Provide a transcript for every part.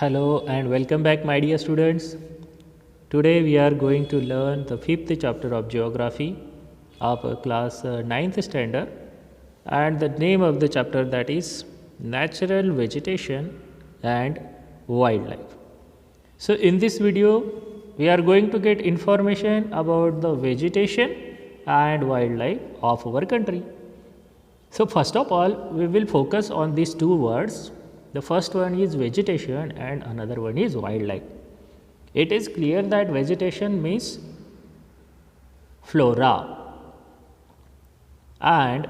Hello and welcome back, my dear students. Today we are going to learn the fifth chapter of geography of class 9th standard, and the name of the chapter that is natural vegetation and wildlife. So in this video we are going to get information about the vegetation and wildlife of our country. So first of all, we will focus on these two words. The first one is vegetation and another one is wildlife. It is clear that vegetation means flora and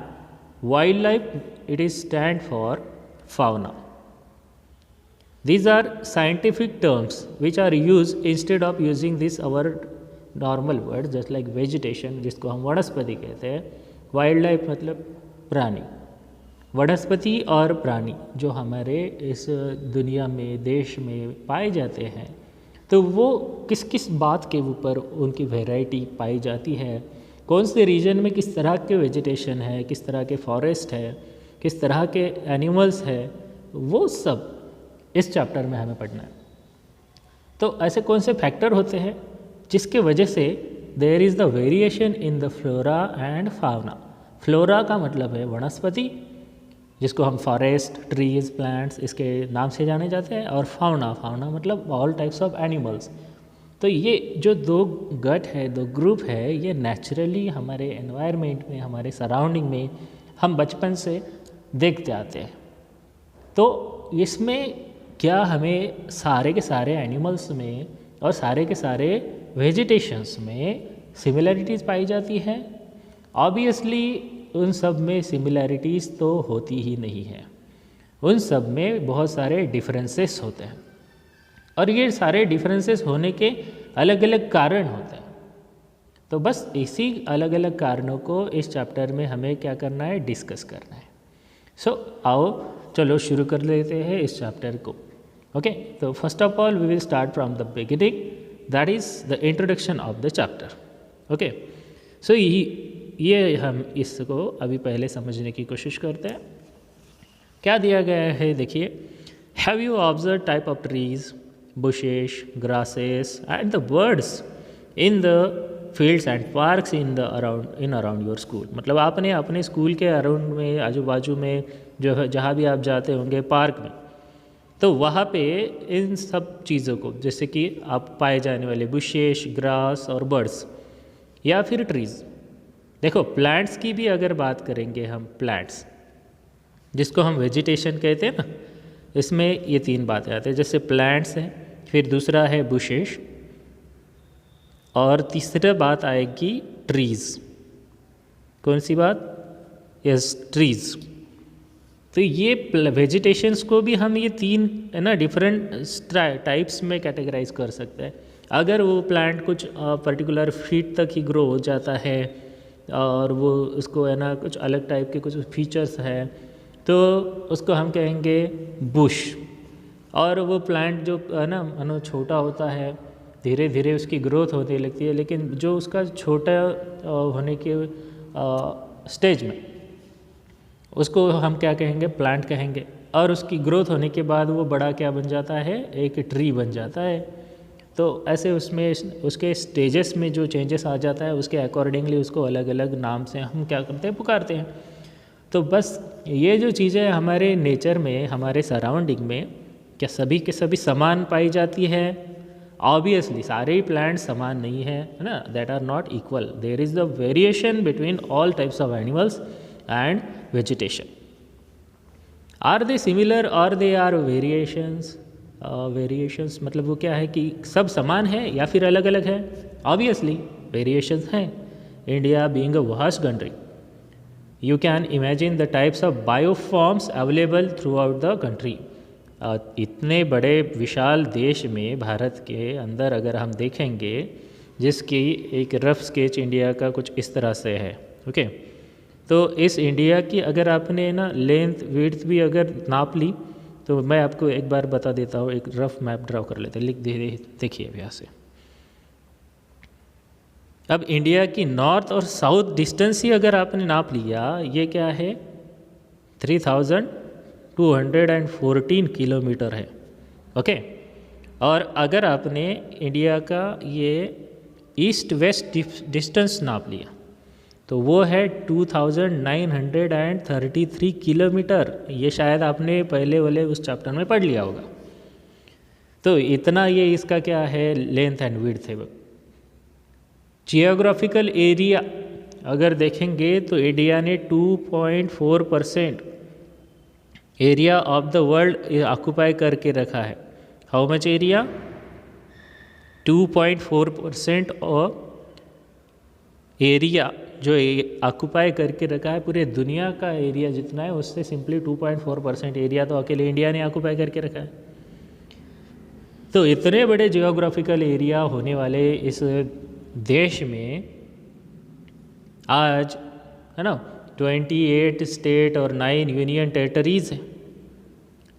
wildlife, it is stand for fauna. These are scientific terms which are used instead of using this our normal word, just like vegetation जिसको हम वनस्पति कहते हैं, wild मतलब प्राणी. वनस्पति और प्राणी जो हमारे इस दुनिया में देश में पाए जाते हैं, तो वो किस किस बात के ऊपर उनकी वैरायटी पाई जाती है, कौन से रीजन में किस तरह के वेजिटेशन है, किस तरह के फॉरेस्ट है, किस तरह के एनिमल्स है, वो सब इस चैप्टर में हमें पढ़ना है. तो ऐसे कौन से फैक्टर होते हैं जिसके वजह से there is the variation in the flora and fauna. Flora का मतलब है वनस्पति, जिसको हम फॉरेस्ट, ट्रीज, प्लांट्स इसके नाम से जाने जाते हैं, और फाउना, फाउना मतलब ऑल टाइप्स ऑफ एनिमल्स. तो ये जो दो गट है, दो ग्रुप है, ये नेचुरली हमारे एनवायरनमेंट में, हमारे सराउंडिंग में हम बचपन से देखते आते हैं. तो इसमें क्या हमें सारे के सारे एनिमल्स में और सारे के सारे वेजिटेशंस में सिमिलरिटीज़ पाई जाती है? ऑब्वियसली उन सब में सिमिलैरिटीज़ तो होती ही नहीं है, उन सब में बहुत सारे डिफरेंसेस होते हैं, और ये सारे डिफरेंसेस होने के अलग अलग कारण होते हैं. तो बस इसी अलग अलग कारणों को इस चैप्टर में हमें क्या करना है, डिस्कस करना है. सो आओ चलो शुरू कर लेते हैं इस चैप्टर को. ओके, तो first of all we will start from the beginning, that is the introduction of the chapter. Okay, so ये हम इसको अभी पहले समझने की कोशिश करते हैं. क्या दिया गया है, देखिए. Have you observe type of trees, bushes, grasses and the birds in the fields and parks in around your school. मतलब आपने अपने स्कूल के अराउंड में, आजू बाजू में जो है, जहाँ भी आप जाते होंगे पार्क में, तो वहाँ पे इन सब चीज़ों को, जैसे कि आप पाए जाने वाले बुशेस, ग्रास और बर्ड्स या फिर ट्रीज़. देखो, प्लांट्स की भी अगर बात करेंगे हम, प्लांट्स जिसको हम वेजिटेशन कहते हैं ना, इसमें ये तीन बातें आती हैं. जैसे प्लांट्स हैं, फिर दूसरा है बुशेस, और तीसरा बात आएगी ट्रीज़. कौन सी बात? Yes, trees. तो ये वेजिटेशंस को भी हम ये तीन है ना डिफरेंट टाइप्स में कैटेगराइज कर सकते हैं. अगर वो प्लांट कुछ पर्टिकुलर फीट तक ही ग्रो हो जाता है और वो उसको है ना कुछ अलग टाइप के कुछ फीचर्स है, तो उसको हम कहेंगे बुश. और वो प्लांट जो है ना छोटा होता है, धीरे धीरे उसकी ग्रोथ होने लगती है, लेकिन जो उसका छोटा होने के स्टेज में उसको हम क्या कहेंगे, प्लांट कहेंगे. और उसकी ग्रोथ होने के बाद वो बड़ा क्या बन जाता है, एक ट्री बन जाता है. तो ऐसे उसमें उसके स्टेजेस में जो चेंजेस आ जाता है, उसके अकॉर्डिंगली उसको अलग अलग नाम से हम क्या करते हैं, पुकारते हैं. तो बस ये जो चीज़ें हमारे नेचर में, हमारे सराउंडिंग में क्या सभी के सभी समान पाई जाती है? ऑब्वियसली सारे ही प्लांट समान नहीं है ना, that are not equal. There is the variation between all types of animals and vegetation. Are they similar और दे आर वेरिएशंस? वेरिएशंस मतलब वो क्या है कि सब समान है या फिर अलग अलग है? ऑब्वियसली वेरिएशंस हैं. India being a vast country, you can imagine the types of bioforms available throughout the country. इतने बड़े विशाल देश में, भारत के अंदर अगर हम देखेंगे, जिसकी एक रफ स्केच इंडिया का कुछ इस तरह से है. ओके, तो इस इंडिया की अगर आपने ना लेंथ विड्थ भी अगर नाप ली, तो मैं आपको एक बार बता देता हूँ, एक रफ मैप ड्रॉ कर लेते हैं, लिख दे देखिए यहाँ से. अब इंडिया की नॉर्थ और साउथ डिस्टेंस ही अगर आपने नाप लिया, ये क्या है, 3214 किलोमीटर है. ओके, और अगर आपने इंडिया का ये ईस्ट वेस्ट डिस्टेंस नाप लिया तो वो है 2933 किलोमीटर। ये शायद आपने पहले वाले उस चैप्टर में पढ़ लिया होगा। तो इतना ये इसका क्या है, लेंथ एंड विड्थ है। जियोग्राफिकल एरिया अगर देखेंगे तो इंडिया ने 2.4% area of the world occupy करके रखा है। How much area? 2.4% of area जो ऑक्यूपाई करके रखा है। पूरे दुनिया का एरिया जितना है उससे सिंपली 2.4% एरिया तो अकेले इंडिया ने ऑक्यूपाई करके रखा है। तो इतने बड़े जियोग्राफिकल एरिया होने वाले इस देश में आज है ना 28 स्टेट और 9 यूनियन टेरिटरीज़ हैं।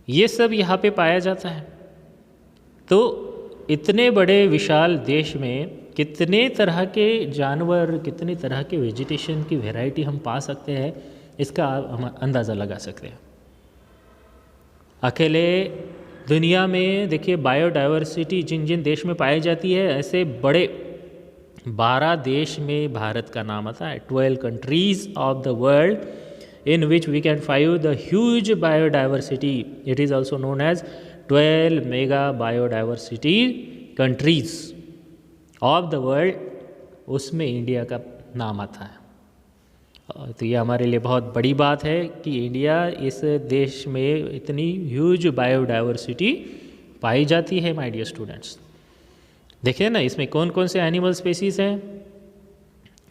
ये सब यहाँ पे पाया जाता है। तो इतने बड़े विशाल देश में कितने तरह के जानवर, कितने तरह के वेजिटेशन की वैरायटी हम पा सकते हैं, इसका हम अंदाज़ा लगा सकते हैं। अकेले दुनिया में देखिए बायोडाइवर्सिटी जिन जिन देश में पाई जाती है, ऐसे बड़े 12 देश में भारत का नाम आता है। 12 countries of the world in which we can find the huge biodiversity. It is also known as 12 mega biodiversity countries of the world. उसमें इंडिया का नाम आता है। तो ये हमारे लिए बहुत बड़ी बात है कि इंडिया इस देश में इतनी ह्यूज बायोडाइवर्सिटी पाई जाती है। माय डियर स्टूडेंट्स, देखिए ना इसमें कौन कौन से एनिमल स्पेसीज़ हैं।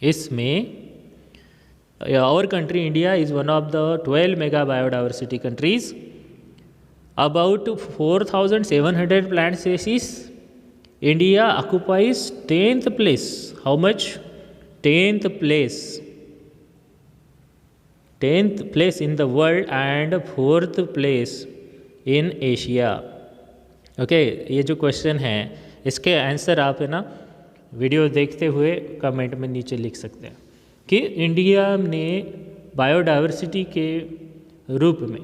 इसमें our country India is one of the 12 mega biodiversity countries. About 4,700 plant species. India occupies 10th place. How much? 10th place. 10th place in the world and 4th place in Asia. Okay, ये जो question है इसके answer आप है ना video देखते हुए comment में नीचे लिख सकते हैं कि इंडिया ने बायोडाइवर्सिटी के रूप में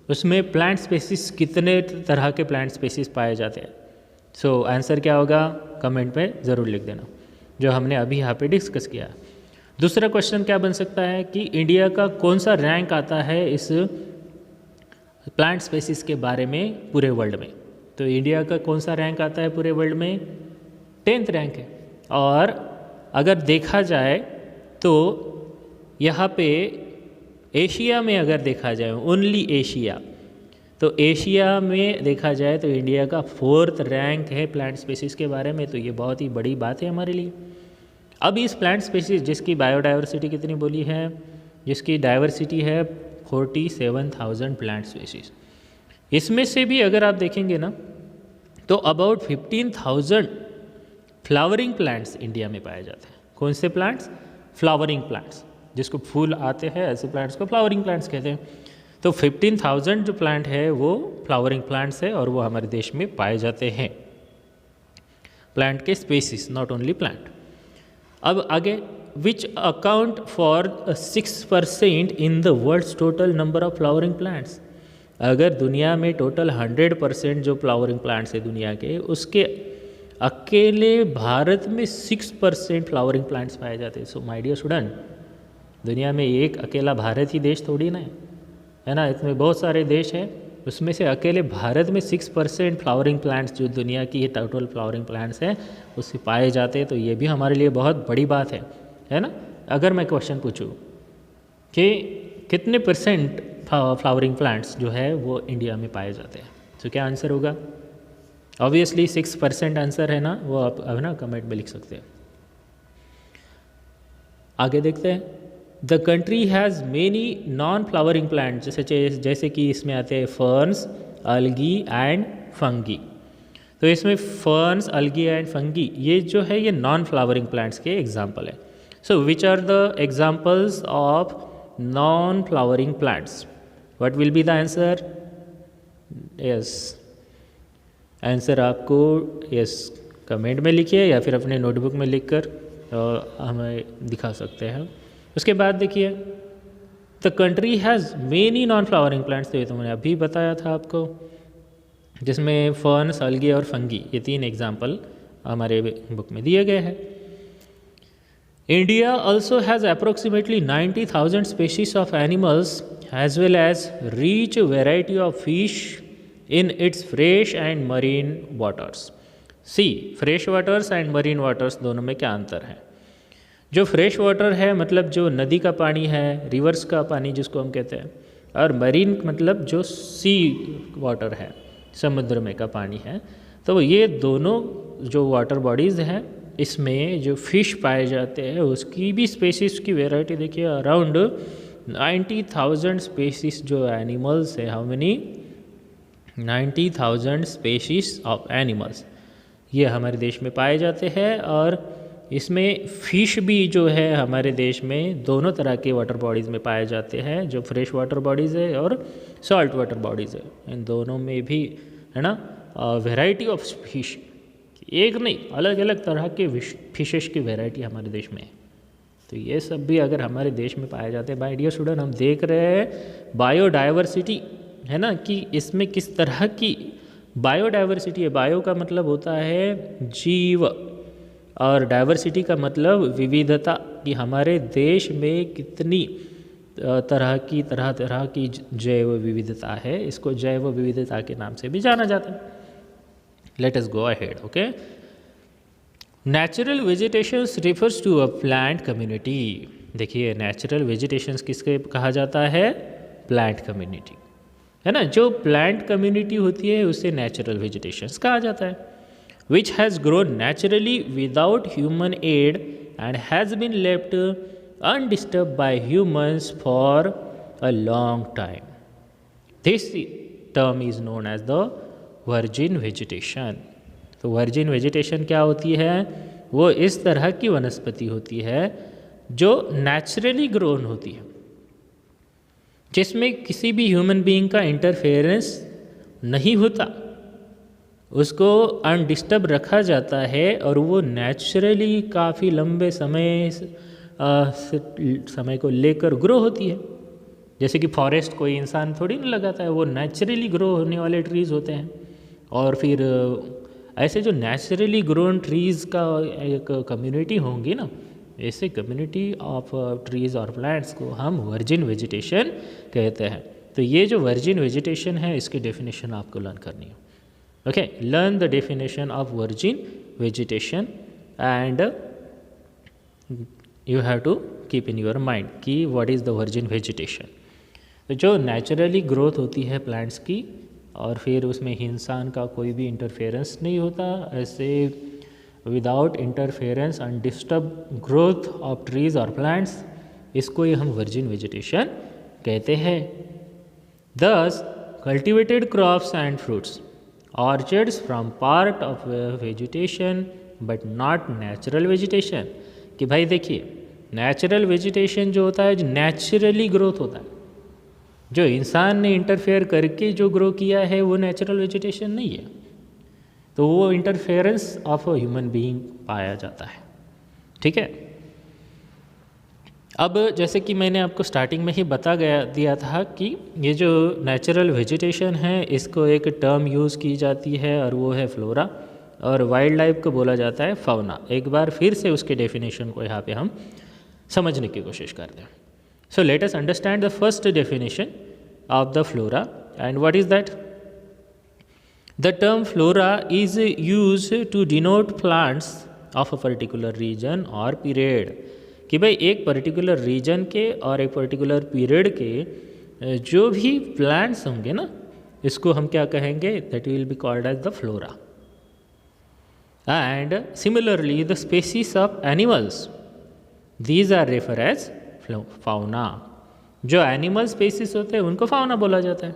उसमें प्लांट स्पेसीज कितने तरह के प्लांट स्पेसीज पाए जाते हैं। सो आंसर क्या होगा कमेंट में ज़रूर लिख देना, जो हमने अभी यहाँ पे डिस्कस किया। दूसरा क्वेश्चन क्या बन सकता है कि इंडिया का कौन सा रैंक आता है इस प्लांट स्पेसीज के बारे में पूरे वर्ल्ड में। तो इंडिया का कौन सा रैंक आता है पूरे वर्ल्ड में? 10th रैंक है। और अगर देखा जाए तो यहाँ पे एशिया में अगर देखा जाए, ओनली एशिया, तो एशिया में देखा जाए तो इंडिया का 4th रैंक है प्लांट स्पेसीज के बारे में। तो ये बहुत ही बड़ी बात है हमारे लिए। अब इस प्लांट स्पेसीज जिसकी बायोडाइवर्सिटी कितनी बोली है, जिसकी डाइवर्सिटी है 47,000 प्लांट स्पेसीज, इसमें से भी अगर आप देखेंगे ना तो अबाउट 15,000 फ्लावरिंग प्लांट्स इंडिया में पाए जाते हैं। कौन से प्लांट्स? फ्लावरिंग प्लांट्स, जिसको फूल आते हैं ऐसे प्लांट्स को फ्लावरिंग प्लांट्स कहते हैं। तो 15,000 जो प्लांट है वो फ्लावरिंग प्लांट्स है और वो हमारे देश में पाए जाते हैं। प्लांट के स्पेसीज, नॉट ओनली प्लांट। अब आगे, which account for 6% in the world's total number of flowering plants. अगर दुनिया में टोटल 100% जो फ्लावरिंग प्लांट्स है दुनिया के, उसके अकेले भारत में 6% फ्लावरिंग प्लांट्स पाए जाते हैं। सो माय डियर स्टूडेंट, दुनिया में एक अकेला भारत ही देश थोड़ी ना है ना, इसमें बहुत सारे देश हैं, उसमें से अकेले भारत में 6% फ्लावरिंग प्लांट्स जो दुनिया की ये टोटल फ्लावरिंग प्लांट्स हैं उससे पाए जाते हैं। तो ये भी हमारे लिए बहुत बड़ी बात है ना। अगर मैं क्वेश्चन पूछूं कि कितने परसेंट फ्लावरिंग प्लांट्स जो है वो इंडिया में पाए जाते हैं, तो क्या आंसर होगा? ऑब्वियसली 6% आंसर है ना, वो आप अब ना कमेंट में लिख सकते हैं। आगे देखते हैं। The country has many non flowering plant, जैसे कि इसमें आते हैं फर्न्स, अलगी एंड फंगी। तो इसमें फर्न्स, अलगी एंड फंगी ये जो है ये नॉन फ्लावरिंग प्लांट्स के एग्जाम्पल है। So which are the examples of non flowering plants? What will be the answer? Yes, answer आपको यस कमेंट में लिखिए या फिर अपने नोटबुक में लिखकर हमें दिखा सकते हैं। उसके बाद देखिए, the country has many non flowering plants. तो ये तो मैंने अभी बताया था आपको। जिसमें फर्न्स, अलगे और फंगी, ये 3 एग्जाम्पल हमारे बुक में दिए गए हैं। India also has approximately 90,000 species of animals as well as rich variety of fish in its fresh and marine waters. Sea, fresh waters and marine waters दोनों में क्या अंतर है? जो फ्रेश वाटर है मतलब जो नदी का पानी है, रिवर्स का पानी जिसको हम कहते हैं, और मरीन मतलब जो सी वाटर है, समुद्र में का पानी है। तो ये दोनों जो वाटर बॉडीज़ हैं, इसमें जो फिश पाए जाते हैं उसकी भी स्पेसीज़ की वैरायटी देखिए, अराउंड 90,000 स्पेसीज़ जो एनिमल्स है। How many? 90,000 species of animals ये हमारे देश में पाए जाते हैं। और इसमें फ़िश भी जो है हमारे देश में दोनों तरह के वाटर बॉडीज़ में पाए जाते हैं, जो फ्रेश वाटर बॉडीज़ है और सॉल्ट वाटर बॉडीज़ है। इन दोनों में भी है ना वैरायटी ऑफ फिश, एक नहीं अलग अलग तरह के फिशेस की वैरायटी हमारे देश में है। तो ये सब भी अगर हमारे देश में पाए जाते हैं, माय डियर स्टूडेंट, हम देख रहे हैं बायोडाइवर्सिटी है ना, कि इसमें किस तरह की बायोडाइवर्सिटी है। बायो का मतलब होता है जीव और डाइवर्सिटी का मतलब विविधता, कि हमारे देश में कितनी तरह तरह की जैव विविधता है। इसको जैव विविधता के नाम से भी जाना जाता है। Let us go ahead. Okay, natural vegetations refers to a plant community. देखिए, नेचुरल वेजिटेशंस किसके कहा जाता है? प्लांट कम्युनिटी, है ना। जो प्लांट कम्युनिटी होती है उसे नेचुरल वेजिटेशंस कहा जाता है। which has grown naturally without human aid and has been left undisturbed by humans for a long time. This term is known as the virgin vegetation. तो वर्जिन वेजिटेशन क्या होती है? वो इस तरह की वनस्पति होती है जो नेचुरली ग्रोन होती है, जिसमें किसी भी ह्यूमन बीइंग का इंटरफेरेंस नहीं होता, उसको अनडिस्टर्ब रखा जाता है और वो नेचुरली काफ़ी लंबे समय को लेकर ग्रो होती है। जैसे कि फॉरेस्ट कोई इंसान थोड़ी ना लगाता है, वो नेचुरली ग्रो होने वाले ट्रीज़ होते हैं। और फिर ऐसे जो नेचुरली ग्रोन ट्रीज़ का एक कम्युनिटी होंगी ना, ऐसे कम्युनिटी ऑफ ट्रीज़ और प्लांट्स को हम वर्जिन वेजिटेशन कहते हैं। तो ये जो वर्जिन वेजिटेशन है इसकी डेफिनेशन आपको लर्न करनी है। Okay, learn the definition of virgin vegetation and you have to keep in your mind कि what is the virgin vegetation। तो जो नेचुरली ग्रोथ होती है प्लांट्स की और फिर उसमें इंसान का कोई भी इंटरफेरेंस नहीं होता, ऐसे without interference undisturbed growth of trees और प्लांट्स, इसको ही हम वर्जिन वेजिटेशन कहते हैं। Thus cultivated crops and fruits, orchards from part of vegetation but not natural vegetation। कि भाई देखिए, नेचुरल वेजिटेशन जो होता है, जो नेचुरली ग्रोथ होता है, जो इंसान ने इंटरफेयर करके जो ग्रो किया है वो नेचुरल वेजिटेशन नहीं है। तो वो interference of a human being पाया जाता है। ठीक है, अब जैसे कि मैंने आपको स्टार्टिंग में ही दिया था कि ये जो नेचुरल वेजिटेशन है इसको एक टर्म यूज़ की जाती है और वो है फ्लोरा, और वाइल्ड लाइफ को बोला जाता है फाउना। एक बार फिर से उसके डेफिनेशन को यहाँ पे हम समझने की कोशिश करते हैं। So let us understand the first definition of the flora and what is that. The term flora is use to denote plants of a particular region और पीरियड। कि भाई एक पर्टिकुलर रीजन के और एक पर्टिकुलर पीरियड के जो भी प्लांट्स होंगे ना, इसको हम क्या कहेंगे? That will be called as the flora. And similarly the species of animals, these are refer as fauna. जो एनिमल स्पेसीज होते हैं उनको फाउना बोला जाता है।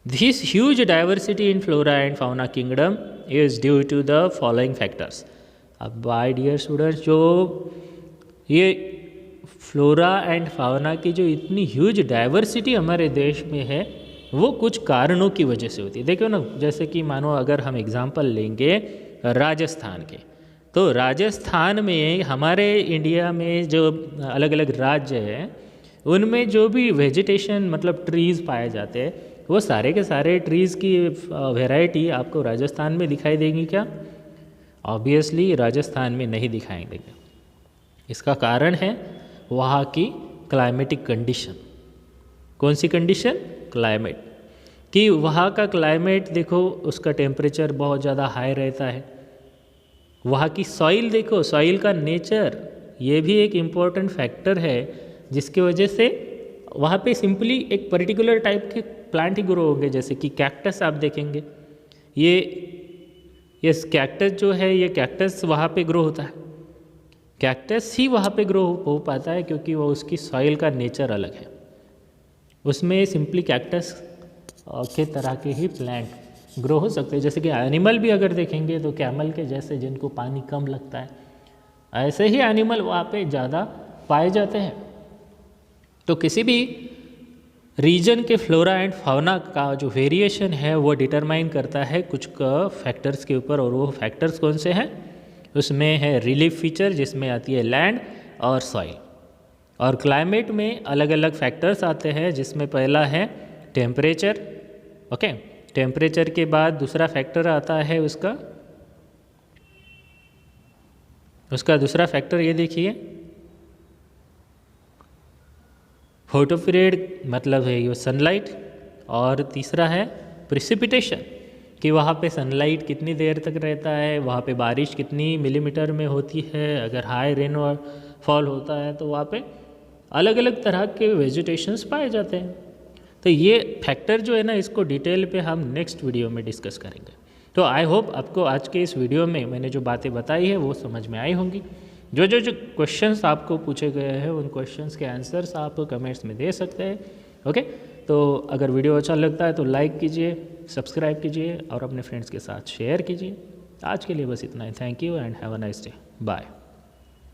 This huge diversity in flora and fauna kingdom is due to the following factors. अब my dear students, जो ये फ्लोरा एंड फाउना की जो इतनी ह्यूज डाइवर्सिटी हमारे देश में है वो कुछ कारणों की वजह से होती है। देखो ना, जैसे कि मानो अगर हम एग्जांपल लेंगे राजस्थान के, तो राजस्थान में हमारे इंडिया में जो अलग अलग राज्य हैं उनमें जो भी वेजिटेशन मतलब ट्रीज़ पाए जाते हैं वो सारे के सारे ट्रीज़ की वैरायटी आपको राजस्थान में दिखाई देंगी क्या? ऑब्वियसली राजस्थान में नहीं दिखाई देंगे। इसका कारण है वहाँ की क्लाइमेटिक कंडीशन। कौन सी कंडीशन? क्लाइमेट। कि वहाँ का क्लाइमेट देखो, उसका टेम्परेचर बहुत ज़्यादा हाई रहता है। वहाँ की सॉइल देखो, सॉइल का नेचर, ये भी एक इम्पॉर्टेंट फैक्टर है जिसकी वजह से वहाँ पे सिंपली एक पर्टिकुलर टाइप के प्लांट ही ग्रो होंगे। जैसे कि कैक्टस आप देखेंगे, ये कैक्टस जो है, ये कैक्टस वहाँ पे ग्रो होता है। कैक्टस ही वहाँ पे ग्रो हो पाता है क्योंकि वो उसकी सॉइल का नेचर अलग है। उसमें सिंपली कैक्टस के तरह के ही प्लांट ग्रो हो सकते हैं। जैसे कि एनिमल भी अगर देखेंगे तो कैमल के जैसे जिनको पानी कम लगता है, ऐसे ही एनिमल वहाँ पे ज़्यादा पाए जाते हैं। तो किसी भी रीजन के फ्लोरा एंड फाउना का जो वेरिएशन है वो डिटरमाइन करता है कुछ फैक्टर्स के ऊपर। और वो फैक्टर्स कौन से हैं? उसमें है रिलीफ फीचर, जिसमें आती है लैंड और सॉइल। और क्लाइमेट में अलग अलग फैक्टर्स आते हैं, जिसमें पहला है टेम्परेचर। ओके, टेम्परेचर के बाद दूसरा फैक्टर आता है उसका दूसरा फैक्टर ये देखिए, फोटो पीरियड, मतलब है ये सनलाइट। और तीसरा है प्रिसिपिटेशन, कि वहाँ पे सनलाइट कितनी देर तक रहता है, वहाँ पे बारिश कितनी मिलीमीटर में होती है, अगर हाई रेन फॉल होता है तो वहाँ पे अलग अलग तरह के वेजिटेशंस पाए जाते हैं। तो ये फैक्टर जो है ना, इसको डिटेल पे हम नेक्स्ट वीडियो में डिस्कस करेंगे। तो आई होप आपको आज के इस वीडियो में मैंने जो बातें बताई है वो समझ में आई होंगी। जो क्वेश्चंस आपको पूछे गए हैं उन क्वेश्चंस के आंसर्स आप कमेंट्स में दे सकते हैं। ओके, तो अगर वीडियो अच्छा लगता है तो लाइक कीजिए, सब्सक्राइब कीजिए और अपने फ्रेंड्स के साथ शेयर कीजिए। आज के लिए बस इतना ही। Thank you and have a nice day. Bye.